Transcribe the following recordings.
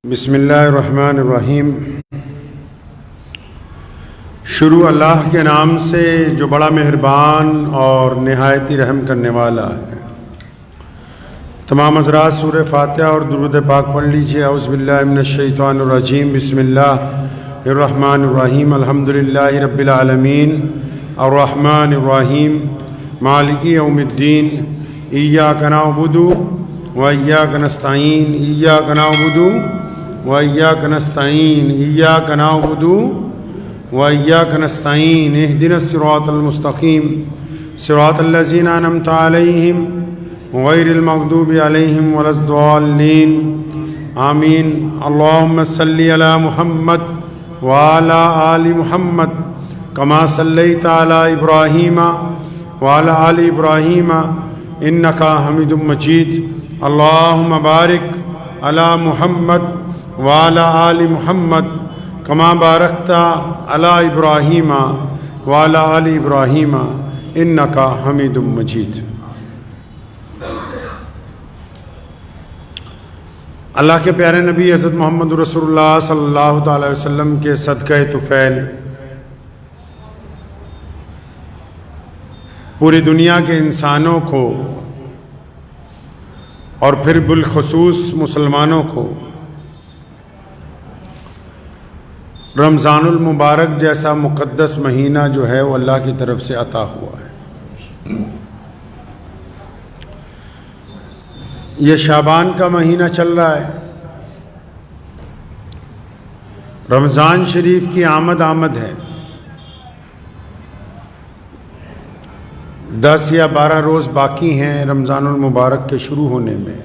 بسم اللہ الرحمن الرحیم۔ شروع اللہ کے نام سے جو بڑا مہربان اور نہایت ہی رحم کرنے والا ہے۔ تمام حضرات سورہ فاتحہ اور درود پاک پڑھ لیجیے۔ اعوذ باللہ من الشیطان الرجیم، بسم اللہ الرحمن الرحیم، الحمدللہ رب العالمین، الرحمن الرحیم، مالک یوم الدین، ایاک نعبد و ایاک نستعین، ایاک نعبد وَإِيَّاكَ نَسْتَعِينُ إِيَّاكَ نَعْبُدُ وَإِيَّاكَ نَسْتَعِينُ اهْدِنَا الصِّرَاطَ الْمُسْتَقِيمَ صِرَاطَ الَّذِينَ أَنْعَمْتَ عَلَيْهِمْ غَيْرِ الْمَغْضُوبِ عَلَيْهِمْ وَلَا الضَّالِّينَ آمین۔ اللهم صل علی محمد وعلى آل محمد كما صليت على إبراهيم وعلى آل إبراهيم إنك حميد مجيد۔ اللهم بارک علی محمد وعلى آل محمد كما باركت على إبراهيم وعلى آل إبراهيم إنك حميد مجيد۔ اللہ کے پیارے نبی حضرت محمد رسول اللہ صلی اللہ تعالی وسلم کے صدقہ طفیل پوری دنیا کے انسانوں کو اور پھر بالخصوص مسلمانوں کو رمضان المبارک جیسا مقدس مہینہ جو ہے وہ اللہ کی طرف سے عطا ہوا ہے۔ یہ شعبان کا مہینہ چل رہا ہے، رمضان شریف کی آمد ہے۔ 10 یا 12 روز باقی ہیں رمضان المبارک کے شروع ہونے میں۔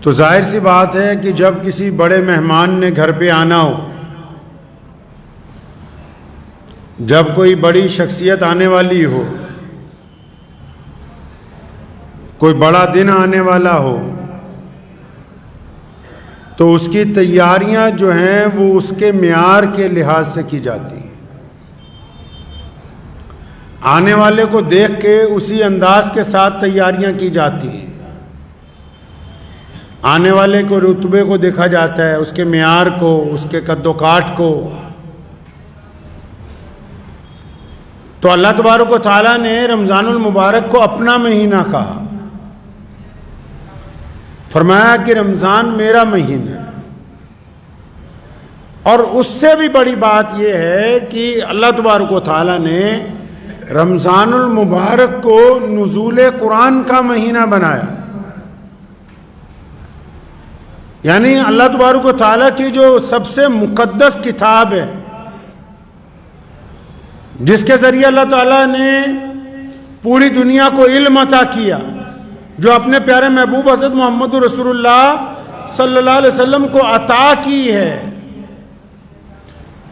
تو ظاہر سی بات ہے کہ جب کسی بڑے مہمان نے گھر پہ آنا ہو، جب کوئی بڑی شخصیت آنے والی ہو، کوئی بڑا دن آنے والا ہو، تو اس کی تیاریاں جو ہیں وہ اس کے معیار کے لحاظ سے کی جاتی ہیں۔ آنے والے کو دیکھ کے اسی انداز کے ساتھ تیاریاں کی جاتی ہیں۔ آنے والے کو رتبے کو دیکھا جاتا ہے، اس کے معیار کو، اس کے قد و کاٹ کو۔ تو اللہ تبارک و تعالیٰ نے رمضان المبارک کو اپنا مہینہ کہا، فرمایا کہ رمضان میرا مہینہ ہے۔ اور اس سے بھی بڑی بات یہ ہے کہ اللہ تبارک و تعالیٰ نے رمضان المبارک کو نزول قرآن کا مہینہ بنایا۔ یعنی اللہ تبارک و تعالیٰ کی جو سب سے مقدس کتاب ہے، جس کے ذریعے اللہ تعالیٰ نے پوری دنیا کو علم عطا کیا، جو اپنے پیارے محبوب حضرت محمد رسول اللہ صلی اللہ علیہ وسلم کو عطا کی ہے،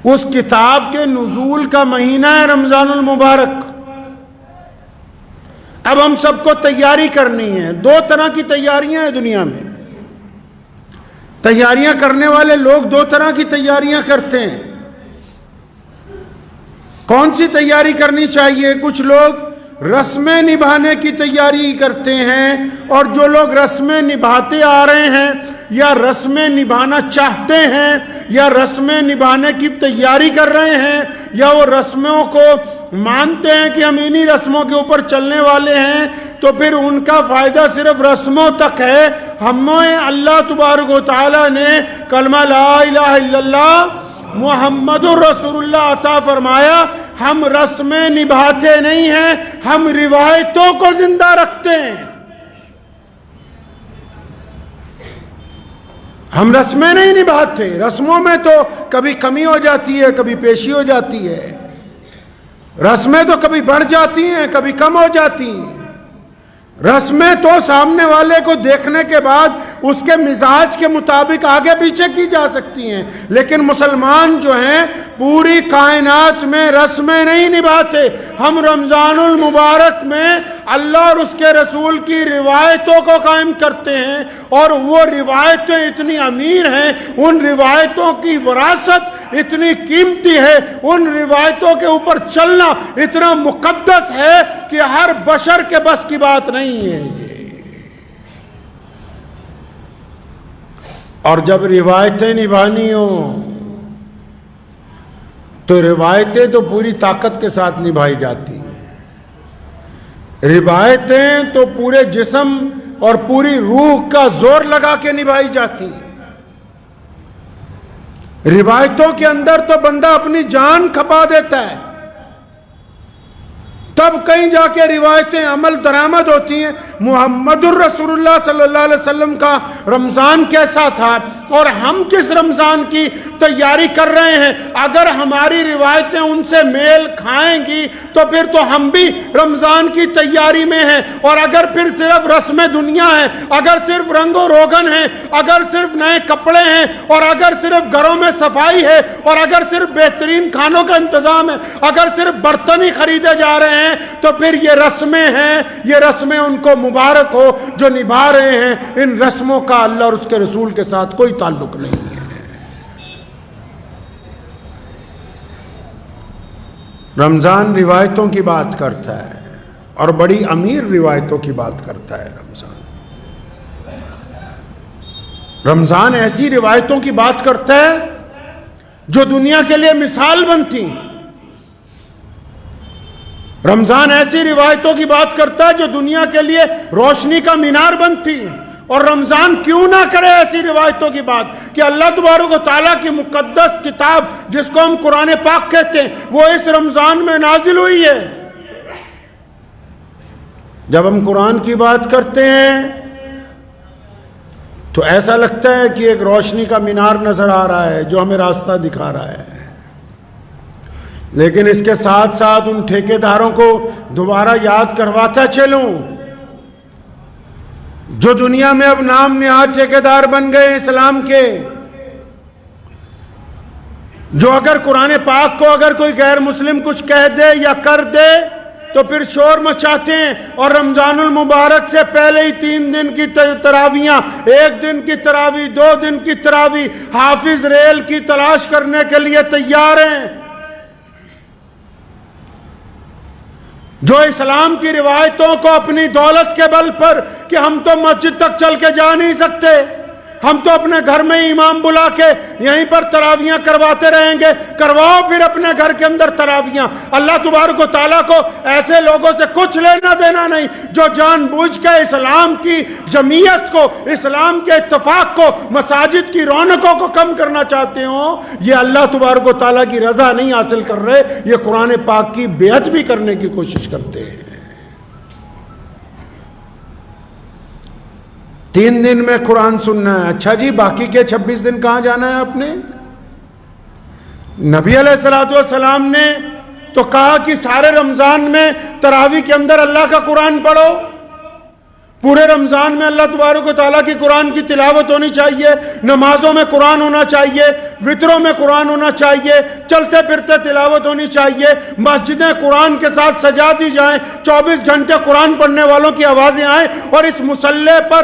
اس کتاب کے نزول کا مہینہ ہے رمضان المبارک۔ اب ہم سب کو تیاری کرنی ہے۔ 2 طرح کی تیاریاں ہیں دنیا میں۔ تیاریاں کرنے والے لوگ 2 طرح کی تیاریاں کرتے ہیں۔ کون سی تیاری کرنی چاہیے؟ کچھ لوگ رسمیں نبھانے کی تیاری کرتے ہیں، اور جو لوگ رسمیں نبھاتے آ رہے ہیں یا رسمیں نبھانا چاہتے ہیں یا رسمیں نبھانے کی تیاری کر رہے ہیں یا وہ رسموں کو مانتے ہیں کہ ہم انہی رسموں کے اوپر چلنے والے ہیں، تو پھر ان کا فائدہ صرف رسموں تک ہے۔ ہمیں اللہ تبارک و تعالیٰ نے کلمہ لا الہ الا اللہ محمد الرسول اللہ عطا فرمایا۔ ہم رسمیں نبھاتے نہیں ہیں، ہم روایتوں کو زندہ رکھتے ہیں۔ ہم رسمیں نہیں نبھاتے۔ رسموں میں تو کبھی کمی ہو جاتی ہے، کبھی پیشی ہو جاتی ہے۔ رسمیں تو کبھی بڑھ جاتی ہیں، کبھی کم ہو جاتی ہیں۔ رسمیں تو سامنے والے کو دیکھنے کے بعد اس کے مزاج کے مطابق آگے پیچھے کی جا سکتی ہیں، لیکن مسلمان جو ہیں پوری کائنات میں رسمیں نہیں نبھاتے۔ ہم رمضان المبارک میں اللہ اور اس کے رسول کی روایتوں کو قائم کرتے ہیں، اور وہ روایتیں اتنی امیر ہیں، ان روایتوں کی وراثت اتنی قیمتی ہے، ان روایتوں کے اوپر چلنا اتنا مقدس ہے کہ ہر بشر کے بس کی بات نہیں ہے۔ اور جب روایتیں نبھانی ہوں تو روایتیں تو پوری طاقت کے ساتھ نبھائی جاتی ہیں، روایتیں تو پورے جسم اور پوری روح کا زور لگا کے نبھائی جاتی ہیں۔ روایتوں کے اندر تو بندہ اپنی جان کھپا دیتا ہے، تب کہیں جا کے روایتیں عمل درآمد ہوتی ہیں۔ محمد الرسول اللہ صلی اللہ علیہ وسلم کا رمضان کیسا تھا اور ہم کس رمضان کی تیاری کر رہے ہیں، اگر ہماری روایتیں ان سے میل کھائیں گی تو پھر تو ہم بھی رمضان کی تیاری میں ہیں، اور اگر پھر صرف رسم دنیا ہے، اگر صرف رنگ و روغن ہے، اگر صرف نئے کپڑے ہیں، اور اگر صرف گھروں میں صفائی ہے، اور اگر صرف بہترین کھانوں کا انتظام ہے، اگر صرف برتن ہی خریدے جا رہے ہیں، تو پھر یہ رسمیں ہیں، یہ رسمیں ان کو مبارک ہو جو نبھا رہے ہیں۔ ان رسموں کا اللہ اور اس کے رسول کے ساتھ کوئی تعلق نہیں ہے۔ رمضان روایتوں کی بات کرتا ہے اور بڑی امیر روایتوں کی بات کرتا ہے۔ رمضان ایسی روایتوں کی بات کرتا ہے جو دنیا کے لیے مثال بنتی۔ رمضان ایسی روایتوں کی بات کرتا ہے جو دنیا کے لیے روشنی کا مینار بنتی۔ اور رمضان کیوں نہ کرے ایسی روایتوں کی بات کہ اللہ تبارک و تعالیٰ کی مقدس کتاب جس کو ہم قرآن پاک کہتے ہیں وہ اس رمضان میں نازل ہوئی ہے۔ جب ہم قرآن کی بات کرتے ہیں تو ایسا لگتا ہے کہ ایک روشنی کا مینار نظر آ رہا ہے جو ہمیں راستہ دکھا رہا ہے، لیکن اس کے ساتھ ساتھ ان ٹھیکیداروں کو دوبارہ یاد کرواتا چلوں جو دنیا میں اب نام نہاد ٹھیکیدار بن گئے اسلام کے، جو اگر قرآن پاک کو اگر کوئی غیر مسلم کچھ کہہ دے یا کر دے تو پھر شور مچاتے ہیں، اور رمضان المبارک سے پہلے ہی 3 دن کی تراویحاں، 1 دن کی تراویح، 2 دن کی تراویح، حافظ ریل کی تلاش کرنے کے لیے تیار ہیں۔ جو اسلام کی روایتوں کو اپنی دولت کے بل پر کہ ہم تو مسجد تک چل کے جا نہیں سکتے، ہم تو اپنے گھر میں امام بلا کے یہیں پر تراویحاں کرواتے رہیں گے، کرواؤ پھر اپنے گھر کے اندر تراویحاں۔ اللہ تبارک و تعالیٰ کو ایسے لوگوں سے کچھ لینا دینا نہیں جو جان بوجھ کے اسلام کی جمعیت کو، اسلام کے اتفاق کو، مساجد کی رونقوں کو کم کرنا چاہتے ہوں۔ یہ اللہ تبارک و تعالیٰ کی رضا نہیں حاصل کر رہے، یہ قرآن پاک کی بیعت بھی کرنے کی کوشش کرتے ہیں۔ 3 دن میں قرآن سننا ہے، اچھا جی باقی کے 26 دن کہاں جانا ہے آپ نے؟ نبی علیہ الصلوۃ والسلام نے تو کہا کہ سارے رمضان میں تراویح کے اندر اللہ کا قرآن پڑھو، پورے رمضان میں اللہ تبارک و تعالیٰ کی قرآن کی تلاوت ہونی چاہیے، نمازوں میں قرآن ہونا چاہیے، وطروں میں قرآن ہونا چاہیے، چلتے پھرتے تلاوت ہونی چاہیے، مسجدیں قرآن کے ساتھ سجا دی جائیں، 24 گھنٹے قرآن پڑھنے والوں کی آوازیں آئیں، اور اس مسلح پر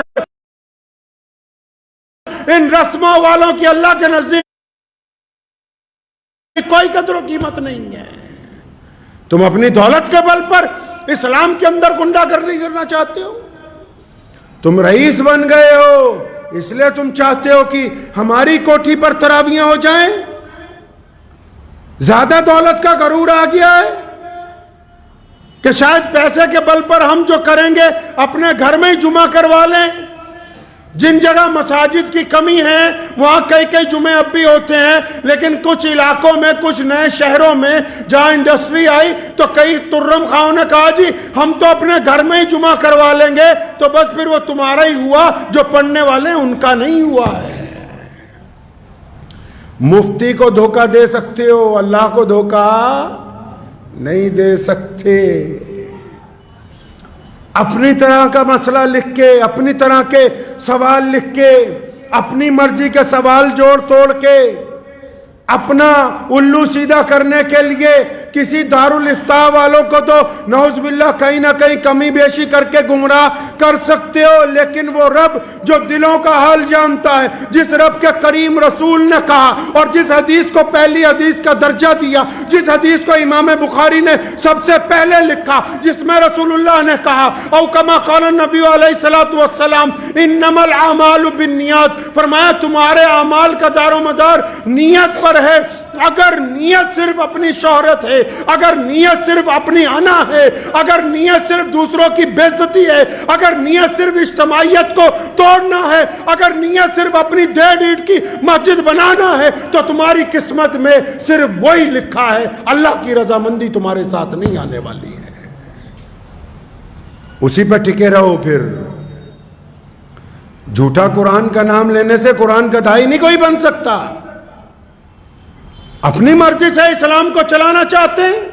ان رسموں والوں کی اللہ کے نزدیک کوئی قدر و قیمت نہیں ہے۔ تم اپنی دولت کے بل پر اسلام کے اندر گنڈا گردی کرنا چاہتے ہو، تم رئیس بن گئے ہو اس لیے تم چاہتے ہو کہ ہماری کوٹھی پر تراویحاں ہو جائیں، زیادہ دولت کا غرور آ گیا ہے کہ شاید پیسے کے بل پر ہم جو کریں گے اپنے گھر میں ہی جمعہ کروا لیں۔ جن جگہ مساجد کی کمی ہے وہاں کئی جمعے اب بھی ہوتے ہیں، لیکن کچھ علاقوں میں، کچھ نئے شہروں میں جہاں انڈسٹری آئی تو کئی ترم خاؤں نے کہا جی ہم تو اپنے گھر میں ہی جمعہ کروا لیں گے، تو بس پھر وہ تمہارا ہی ہوا، جو پڑھنے والے ہیں ان کا نہیں ہوا ہے۔ مفتی کو دھوکہ دے سکتے ہو، اللہ کو دھوکہ نہیں دے سکتے۔ اپنی طرح کا مسئلہ لکھ کے، اپنی طرح کے سوال لکھ کے، اپنی مرضی کے سوال جوڑ توڑ کے، اپنا الو سیدھا کرنے کے لیے کسی دارالفتاء والوں کو تو نعوذ باللہ کہیں نہ کہیں کمی بیشی کر کے گمراہ کر سکتے ہو، لیکن وہ رب جو دلوں کا حال جانتا ہے، جس رب کے کریم رسول نے کہا اور جس حدیث کو پہلی حدیث کا درجہ دیا، جس حدیث کو امام بخاری نے سب سے پہلے لکھا، جس میں رسول اللہ نے کہا او کما قال النبی علیہ الصلوۃ والسلام انما الاعمال بالنیات، فرمایا تمہارے اعمال کا دار و مدار نیت پر ہے۔ اگر نیت صرف اپنی شہرت ہے، اگر نیت صرف اپنی انا ہے، اگر نیت صرف دوسروں کی بے عزتی ہے، اگر نیت صرف اجتماعیت کو توڑنا ہے، اگر نیت صرف اپنی ڈیڑھ اینٹ کی مسجد بنانا ہے، تو تمہاری قسمت میں صرف وہی لکھا ہے، اللہ کی رضامندی تمہارے ساتھ نہیں آنے والی ہے۔ اسی پہ ٹکے رہو۔ پھر جھوٹا قرآن کا نام لینے سے قرآن کا داعی نہیں کوئی بن سکتا۔ اپنی مرضی سے اسلام کو چلانا چاہتے ہیں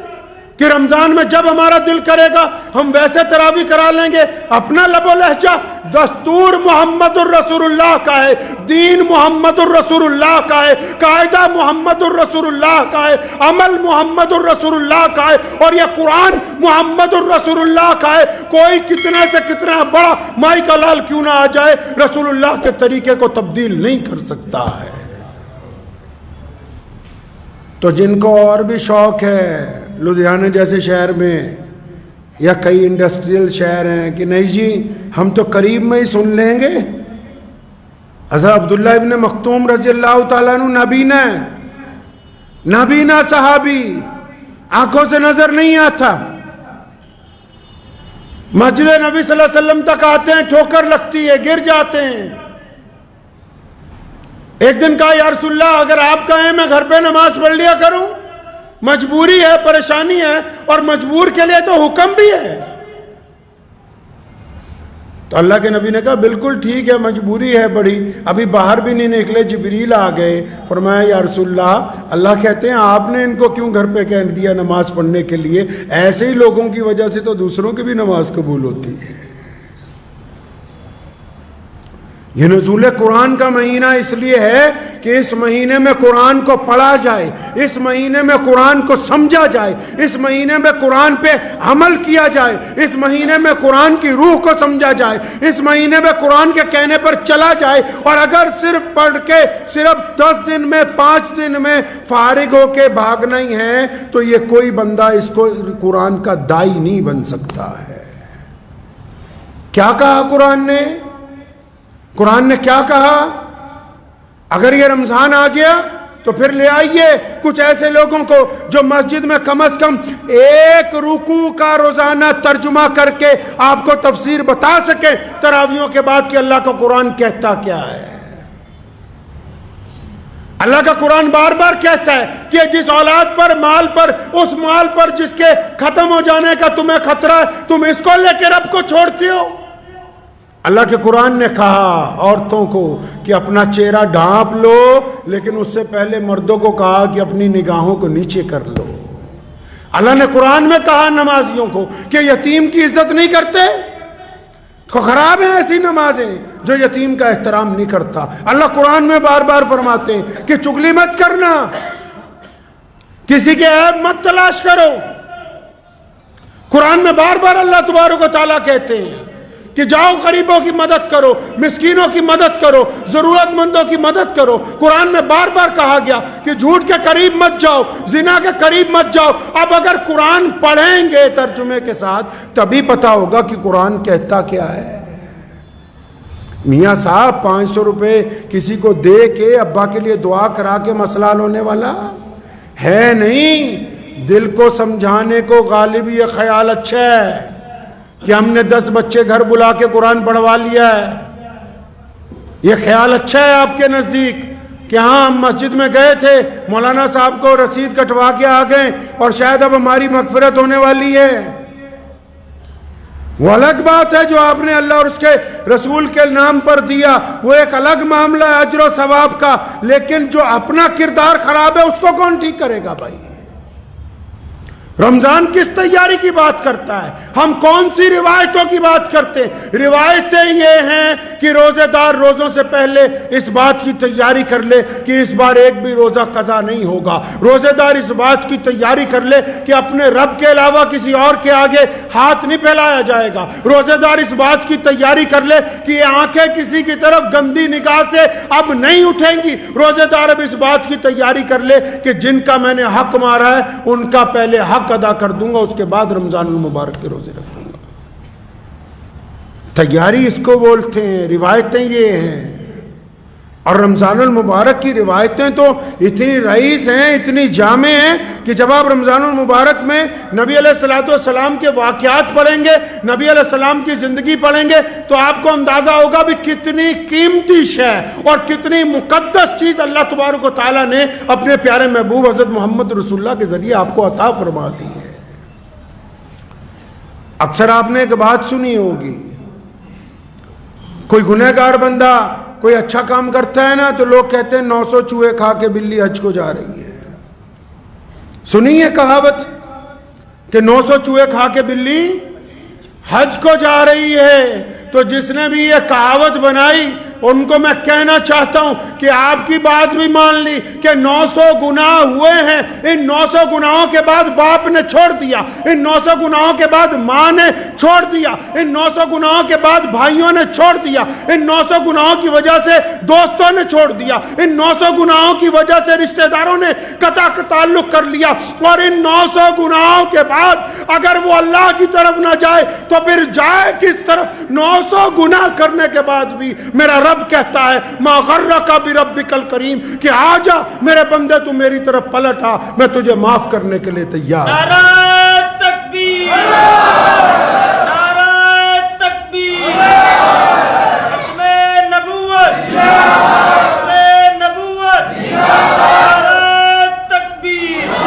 کہ رمضان میں جب ہمارا دل کرے گا ہم ویسے تراویح کرا لیں گے، اپنا لب و لہجہ، دستور محمد الرسول اللہ کا ہے، دین محمد الرسول اللہ کا ہے، قاعدہ محمد الرسول اللہ کا ہے، عمل محمد الرسول اللہ کا ہے، اور یہ قرآن محمد الرسول اللہ کا ہے۔ کوئی کتنے سے کتنا بڑا مائی کا لال کیوں نہ آ جائے، رسول اللہ کے طریقے کو تبدیل نہیں کر سکتا ہے۔ تو جن کو اور بھی شوق ہے لدھیانہ جیسے شہر میں یا کئی انڈسٹریل شہر ہیں کہ نہیں جی ہم تو قریب میں ہی سن لیں گے، حضرت عبداللہ ابن مختوم رضی اللہ تعالیٰ عنہ نابینا صحابی، آنکھوں سے نظر نہیں آتا، مسجد نبی صلی اللہ علیہ وسلم تک آتے ہیں، ٹھوکر لگتی ہے، گر جاتے ہیں۔ ایک دن کہا یا رسول اللہ اگر آپ کہیں میں گھر پہ نماز پڑھ لیا کروں، مجبوری ہے، پریشانی ہے، اور مجبور کے لیے تو حکم بھی ہے۔ تو اللہ کے نبی نے کہا بالکل ٹھیک ہے، مجبوری ہے بڑی، ابھی باہر بھی نہیں نکلے، جبریل آ گئے، فرمایا یا رسول اللہ کہتے ہیں آپ نے ان کو کیوں گھر پہ کہہ دیا نماز پڑھنے کے لیے؟ ایسے ہی لوگوں کی وجہ سے تو دوسروں کی بھی نماز قبول ہوتی ہے۔ یہ نزول قرآن کا مہینہ اس لیے ہے کہ اس مہینے میں قرآن کو پڑھا جائے، اس مہینے میں قرآن کو سمجھا جائے، اس مہینے میں قرآن پہ عمل کیا جائے، اس مہینے میں قرآن کی روح کو سمجھا جائے، اس مہینے میں قرآن کے کہنے پر چلا جائے۔ اور اگر صرف پڑھ کے صرف 10 دن میں 5 دن میں فارغ ہو کے بھاگنا ہی ہے تو یہ کوئی بندہ اس کو قرآن کا داعی نہیں بن سکتا ہے۔ کیا کہا قرآن نے؟ قرآن نے کیا کہا؟ اگر یہ رمضان آ گیا تو پھر لے آئیے کچھ ایسے لوگوں کو جو مسجد میں کم از کم ایک رکوع کا روزانہ ترجمہ کر کے آپ کو تفسیر بتا سکے تراویحوں کے بعد کہ اللہ کا قرآن کہتا کیا ہے۔ اللہ کا قرآن بار بار کہتا ہے کہ جس اولاد پر، مال پر، اس مال پر جس کے ختم ہو جانے کا تمہیں خطرہ ہے، تم اس کو لے کے رب کو چھوڑتے ہو۔ اللہ کے قرآن نے کہا عورتوں کو کہ اپنا چہرہ ڈھانپ لو، لیکن اس سے پہلے مردوں کو کہا کہ اپنی نگاہوں کو نیچے کر لو۔ اللہ نے قرآن میں کہا نمازیوں کو کہ یتیم کی عزت نہیں کرتے، تو خراب ہیں ایسی نمازیں جو یتیم کا احترام نہیں کرتا۔ اللہ قرآن میں بار بار فرماتے ہیں کہ چغلی مت کرنا، کسی کے عیب مت تلاش کرو۔ قرآن میں بار بار اللہ تبارک و تعالیٰ کہتے ہیں کہ جاؤ غریبوں کی مدد کرو، مسکینوں کی مدد کرو، ضرورت مندوں کی مدد کرو۔ قرآن میں بار بار کہا گیا کہ جھوٹ کے قریب مت جاؤ، زنا کے قریب مت جاؤ۔ اب اگر قرآن پڑھیں گے ترجمے کے ساتھ تبھی پتا ہوگا کہ قرآن کہتا کیا ہے۔ میاں صاحب 500 روپے کسی کو دے کے ابا کے لیے دعا کرا کے مسئلہ حل ہونے والا ہے نہیں۔ دل کو سمجھانے کو غالب یہ خیال اچھا ہے کہ ہم نے 10 بچے گھر بلا کے قرآن پڑھوا لیا ہے، یہ خیال اچھا ہے آپ کے نزدیک کہ ہاں ہم مسجد میں گئے تھے، مولانا صاحب کو رسید کٹوا کے آ گئے اور شاید اب ہماری مغفرت ہونے والی ہے۔ وہ الگ بات ہے جو آپ نے اللہ اور اس کے رسول کے نام پر دیا، وہ ایک الگ معاملہ ہے اجر و ثواب کا، لیکن جو اپنا کردار خراب ہے اس کو کون ٹھیک کرے گا بھائی؟ رمضان کس تیاری کی بات کرتا ہے؟ ہم کون سی روایتوں کی بات کرتے ہیں؟ روایتیں یہ ہیں کہ روزے دار روزوں سے پہلے اس بات کی تیاری کر لے کہ اس بار ایک بھی روزہ قضا نہیں ہوگا. روزے دار اس بات کی تیاری کر لے کہ اپنے رب کے علاوہ کسی اور کے آگے ہاتھ نہیں پھیلایا جائے گا. روزے دار اس بات کی تیاری کر لے کہ یہ آنکھیں کسی کی طرف گندی نگاہ سے اب نہیں اٹھیں گی. روزے دار اب اس بات کی تیاری کر لے کہ جن کا میں نے حق مارا ہے ان کا پہلے حق ادا کر دوں گا, اس کے بعد رمضان المبارک کے روزے رکھوں گا. تیاری اس کو بولتے ہیں. روایتیں یہ ہیں, اور رمضان المبارک کی روایتیں تو اتنی رئیس ہیں, اتنی جامع ہیں کہ جب آپ رمضان المبارک میں نبی علیہ السلام کے واقعات پڑھیں گے, نبی علیہ السلام کی زندگی پڑھیں گے, تو آپ کو اندازہ ہوگا بھی کتنی قیمتی شے اور کتنی مقدس چیز اللہ تبارک و تعالیٰ نے اپنے پیارے محبوب حضرت محمد رسول اللہ کے ذریعے آپ کو عطا فرما دی ہے. اکثر آپ نے ایک بات سنی ہوگی, کوئی گنہگار بندہ کوئی اچھا کام کرتا ہے نا تو لوگ کہتے ہیں 900 چوہے کھا کے بلی حج کو جا رہی ہے. سنی ہے کہاوت کہ 900 چوہے کھا کے بلی حج کو جا رہی ہے؟ تو جس نے بھی یہ کہاوت بنائی ان کو میں کہنا چاہتا ہوں کہ آپ کی بات بھی مان لی کہ 900 گناہ ہوئے ہیں. ان 900 گناہوں کے بعد باپ نے چھوڑ دیا, ان 900 گناہوں کے بعد ماں نے چھوڑ دیا, ان 900 گناہوں کے بعد بھائیوں نے چھوڑ دیا, ان 900 گناہوں کی وجہ سے دوستوں نے چھوڑ دیا, ان 900 گناہوں کی وجہ سے رشتہ داروں نے قطع تعلق کر لیا. اور ان 900 گناہوں کے بعد اگر وہ اللہ کی طرف نہ جائے تو پھر جائے کس طرف؟ 900 گناہ کرنے کے بعد بھی میرا رب کہتا ہے ما غرک بربک الکریم کہ آجا میرے بندے تو میری طرف پلٹ آ, میں تجھے معاف کرنے کے لیے تیار. نعرہ تکبیر, نعرہ تکبیر, ختم نبوت, ختم نبوت, نعرہ تکبیر.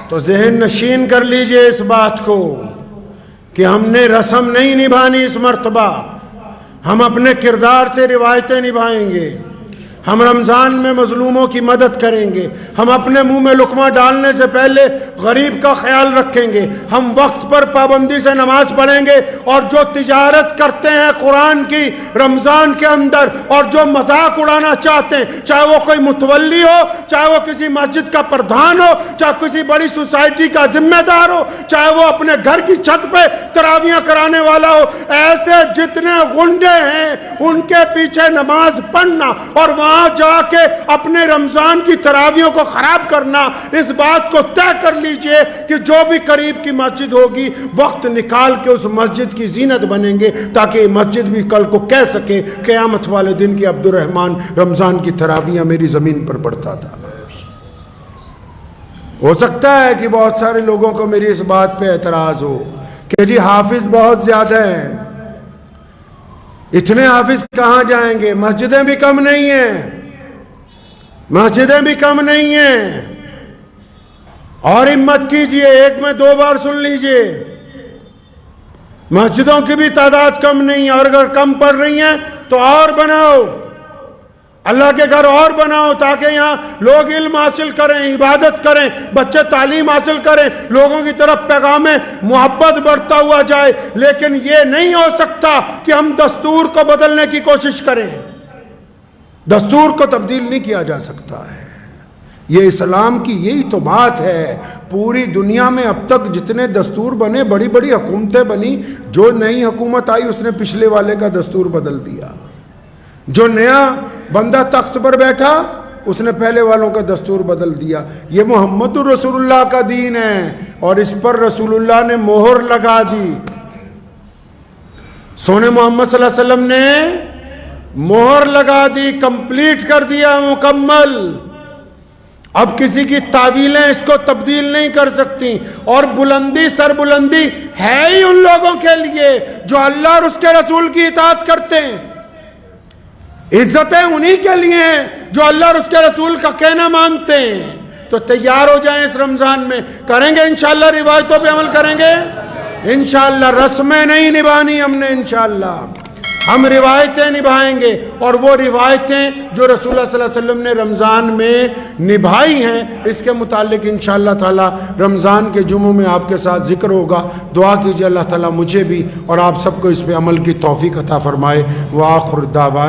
تو ذہن نشین کر لیجئے اس بات کو کہ ہم نے رسم نہیں نبھانی اس مرتبہ, ہم اپنے کردار سے روایتیں نبھائیں گے. ہم رمضان میں مظلوموں کی مدد کریں گے, ہم اپنے منہ میں لقمہ ڈالنے سے پہلے غریب کا خیال رکھیں گے, ہم وقت پر پابندی سے نماز پڑھیں گے, اور جو تجارت کرتے ہیں قرآن کی رمضان کے اندر اور جو مذاق اڑانا چاہتے ہیں, چاہے وہ کوئی متولی ہو, چاہے وہ کسی مسجد کا پردھان ہو, چاہے کسی بڑی سوسائٹی کا ذمہ دار ہو, چاہے وہ اپنے گھر کی چھت پہ تراویاں کرانے والا ہو, ایسے جتنے غنڈے ہیں ان کے پیچھے نماز پڑھنا اور وہاں جا کے اپنے رمضان کی تراویحوں کو خراب کرنا, اس بات کو طے کر لیجئے کہ جو بھی قریب کی مسجد ہوگی وقت نکال کے اس مسجد کی زینت بنیں گے, تاکہ یہ مسجد بھی کل کو کہہ سکے قیامت والے دن کی عبد الرحمن رمضان کی تراویحیں میری زمین پر پڑھتا تھا. ہو سکتا ہے کہ بہت سارے لوگوں کو میری اس بات پہ اعتراض ہو کہ جی حافظ بہت زیادہ ہیں, اتنے حافظ کہاں جائیں گے, مسجدیں بھی کم نہیں ہیں, مسجدیں بھی کم نہیں ہیں. اور ہمت کیجئے, ایک میں 2 بار سن لیجئے, مسجدوں کی بھی تعداد کم نہیں ہے, اور اگر کم پڑ رہی ہیں تو اور بناؤ, اللہ کے گھر اور بناؤ, تاکہ یہاں لوگ علم حاصل کریں, عبادت کریں, بچے تعلیم حاصل کریں, لوگوں کی طرف پیغام محبت بڑھتا ہوا جائے. لیکن یہ نہیں ہو سکتا کہ ہم دستور کو بدلنے کی کوشش کریں. دستور کو تبدیل نہیں کیا جا سکتا ہے. یہ اسلام کی یہی تو بات ہے. پوری دنیا میں اب تک جتنے دستور بنے, بڑی بڑی حکومتیں بنی, جو نئی حکومت آئی اس نے پچھلے والے کا دستور بدل دیا. جو نیا بندہ تخت پر بیٹھا اس نے پہلے والوں کا دستور بدل دیا. یہ محمد رسول اللہ کا دین ہے اور اس پر رسول اللہ نے مہر لگا دی. سونے محمد صلی اللہ علیہ وسلم نے مہر لگا دی, کمپلیٹ کر دیا, مکمل. اب کسی کی تعویلیں اس کو تبدیل نہیں کر سکتی. اور بلندی, سر بلندی ہے ہی ان لوگوں کے لیے جو اللہ اور اس کے رسول کی اطاعت کرتے ہیں. عزتیں انہی کے لیے ہیں جو اللہ اور اس کے رسول کا کہنا مانتے ہیں. تو تیار ہو جائیں اس رمضان میں, کریں گے انشاءاللہ, روایتوں پہ عمل کریں گے انشاءاللہ. رسمیں نہیں نبھانی ہم نے انشاءاللہ. ہم روایتیں نبھائیں گے، اور وہ روایتیں جو رسول اللہ صلی اللہ علیہ وسلم نے رمضان میں نبھائی ہیں، اس کے متعلق انشاءاللہ تعالی رمضان کے جمعوں میں آپ کے ساتھ ذکر ہوگا۔ دعا کیجئے اللہ تعالی مجھے بھی اور آپ سب کو اس پہ عمل کی توفیق عطا فرمائے۔ وآخر دعوانا